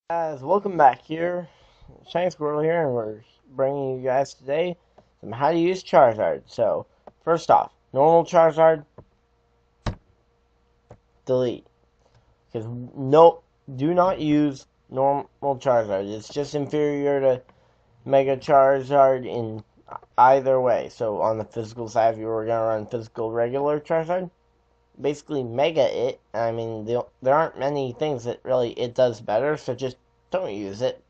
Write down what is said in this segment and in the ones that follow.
Guys, welcome back here. Shiny Squirrel here, and we're bringing you guys today some how to use Charizard. So, first off, normal Charizard, delete. Because, nope, do not use normal Charizard. It's just inferior to Mega Charizard in either way. So, on the physical side, if you were going to run physical regular Charizard, basically Mega it. I mean, there aren't many things that really it does better, so just don't use it.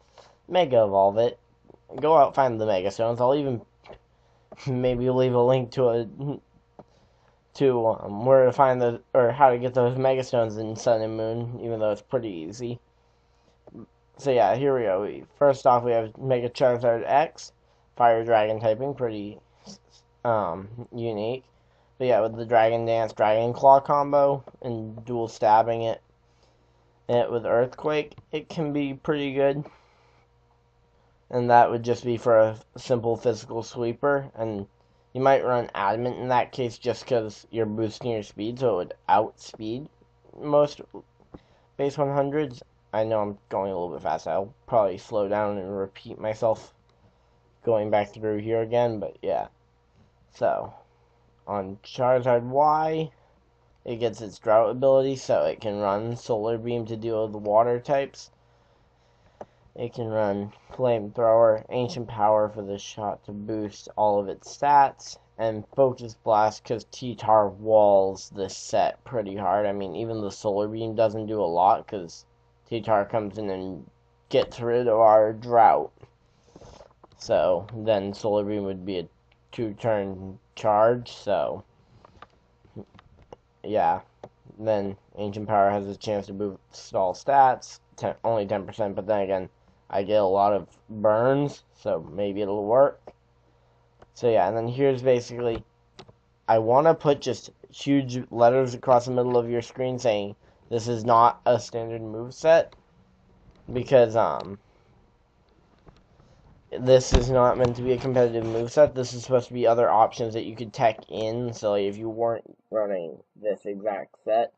Mega Evolve it. Go out find the Mega Stones. I'll even maybe leave a link to where to find the or how to get those Mega Stones in Sun and Moon, even though it's pretty easy. So yeah, here we go. First off, we have Mega Charizard X, Fire Dragon typing, pretty unique. But yeah, with the Dragon Dance, Dragon Claw combo and dual stabbing it with Earthquake, it can be pretty good. And that would just be for a simple physical sweeper. And you might run Adamant in that case just because you're boosting your speed, so it would outspeed most base 100s. I know I'm going a little bit fast. I'll probably slow down and repeat myself going back through here again, but yeah. So, on Charizard Y, it gets its Drought ability, so it can run Solar Beam to deal with the water types. It can run Flamethrower, Ancient Power for the shot to boost all of its stats, and Focus Blast because T-Tar walls this set pretty hard. I mean, even the Solar Beam doesn't do a lot because T-Tar comes in and gets rid of our Drought. So then Solar Beam would be a 2-turn charge, so yeah. Then Ancient Power has a chance to boost all stats, only 10%, but then again, I get a lot of burns, so maybe it'll work. So yeah, and then here's basically, I want to put just huge letters across the middle of your screen saying this is not a standard move set because this is not meant to be a competitive move set. This is supposed to be other options that you could tech in. So like, if you weren't running this exact set,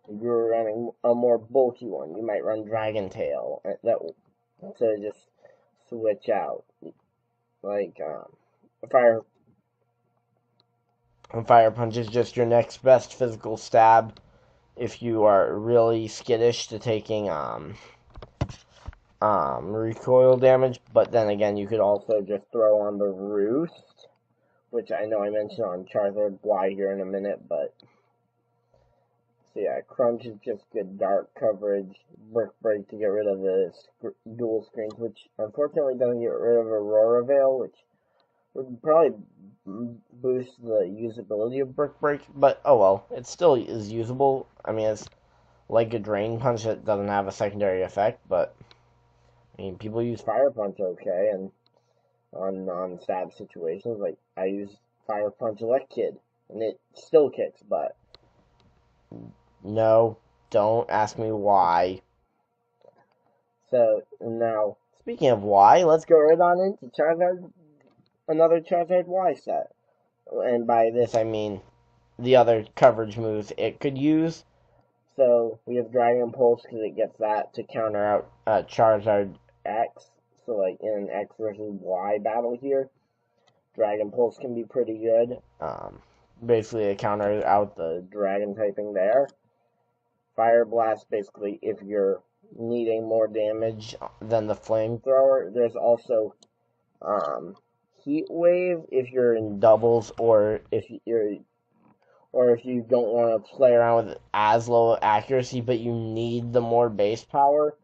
if you were running a more bulky one, you might run Dragon Tail that to just switch out. Like fire fire punch is just your next best physical stab if you are really skittish to taking recoil damage, but then again you could also just throw on the roost, which I know I mentioned on Charizard Y here in a minute, but so yeah, Crunch is just good dark coverage, Brick Break to get rid of the dual screens, which unfortunately doesn't get rid of Aurora Veil, which would probably boost the usability of Brick Break, but oh well, it still is usable. I mean, it's like a Drain Punch that doesn't have a secondary effect, but I mean, people use Fire Punch okay, and on non-stab situations, like I use Fire Punch Elect Kid, and it still kicks, but no, don't ask me why. So now, speaking of why, let's go right on into Charizard, another Charizard Y set. And by this I mean the other coverage moves it could use. So we have Dragon Pulse because it gets that to counter out Charizard X. So like in an X versus Y battle here, Dragon Pulse can be pretty good. Basically it counters out the Dragon typing there. Fire Blast basically if you're needing more damage than the Flamethrower. There's also Heat Wave if you're in doubles or if you don't want to play around with as low accuracy, but you need the more base power.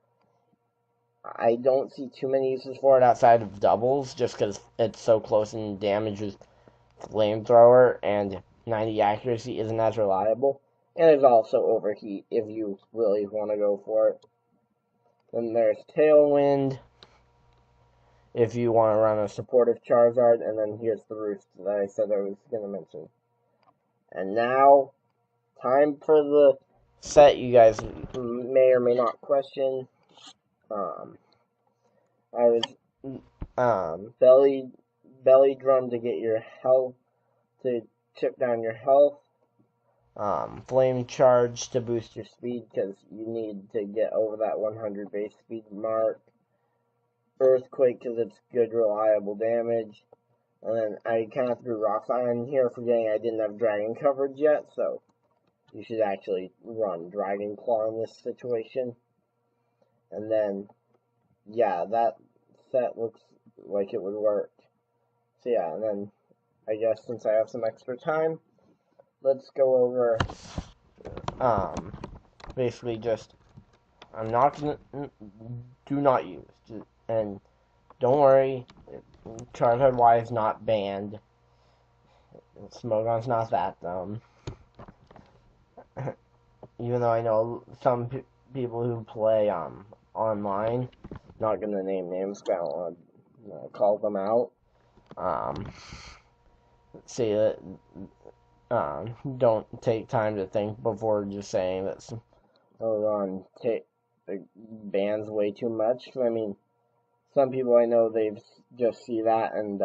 I don't see too many uses for it outside of doubles, just because it's so close in damage with Flamethrower, and 90 accuracy isn't as reliable. And there's also Overheat if you really want to go for it. Then there's Tailwind if you want to run a supportive Charizard, and then here's the Roost that I said I was going to mention. And now, time for the set you guys may or may not question. I was belly drum to get your health, to chip down your health. Flame Charge to boost your speed because you need to get over that 100 base speed mark. Earthquake because it's good, reliable damage. And then I kind of threw Rock Slide in here, forgetting I didn't have Dragon coverage yet, so you should actually run Dragon Claw in this situation. And then, yeah, that set looks like it would work. So yeah, and then I guess since I have some extra time, let's go over, basically just, I'm not gonna, do not use, and don't worry, Charizard Y is not banned. Smogon's not that dumb. Even though I know some people who play online, not gonna name names, but I don't want to call them out. Say that don't take time to think before just saying that bans way too much. I mean, some people I know, they've just see that and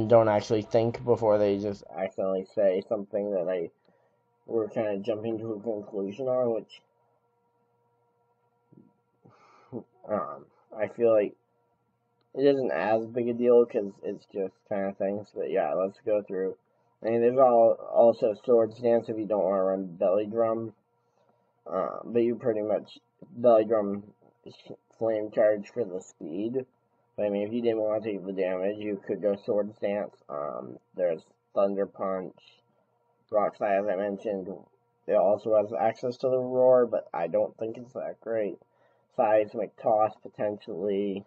don't actually think before they just accidentally say something that they were kind of jumping to a conclusion on, which I feel like it isn't as big a deal because it's just kind of things. But yeah, let's go through. I mean, there's also Swords Dance if you don't want to run Belly Drum. But you pretty much Belly Drum Flame Charge for the speed. But I mean, if you didn't want to take the damage, you could go Swords Dance. There's Thunder Punch, Rock Slide, as I mentioned. It also has access to the Roar, but I don't think it's that great. Seismic Toss, potentially,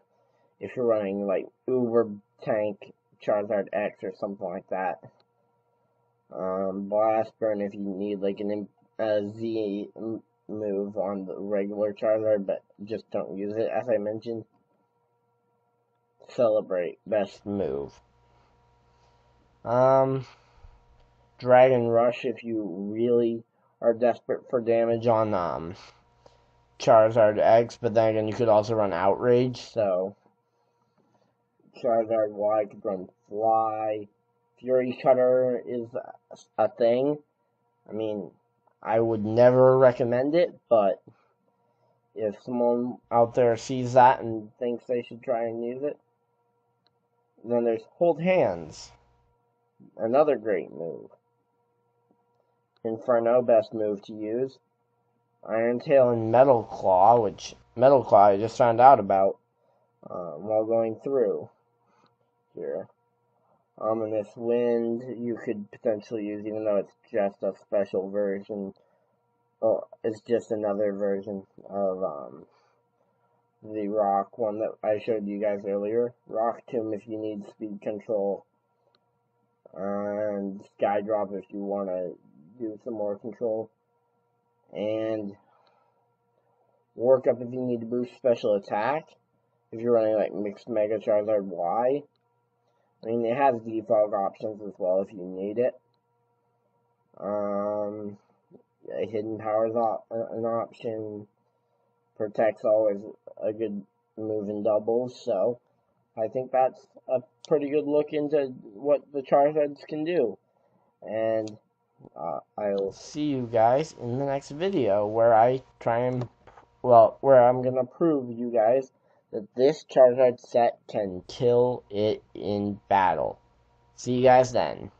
if you're running, like, Uber Tank, Charizard X, or something like that. Blast Burn if you need, like, a Z move on the regular Charizard, but just don't use it, as I mentioned. Celebrate, best move. Dragon Rush if you really are desperate for damage on Charizard X, but then again you could also run Outrage, so Charizard Y could run Fly. Fury Cutter is a thing. I mean, I would never recommend it, but if someone out there sees that and thinks they should try and use it, then there's Hold Hands, another great move. Inferno, best move to use. Iron Tail and Metal Claw, which Metal Claw I just found out about while going through here. Ominous Wind you could potentially use, even though it's just a special version. Oh, it's just another version of the Rock one that I showed you guys earlier. Rock Tomb if you need speed control. And Sky Drop if you want to do some more control. And Work Up if you need to boost special attack. If you're running like Mixed Mega Charizard Y. I mean, it has defog options as well if you need it. Hidden Power's an option. Protect's always a good move in doubles, so I think that's a pretty good look into what the Charizards can do. And I'll see you guys in the next video where I where I'm gonna prove you guys that this Charizard set can kill it in battle. See you guys then.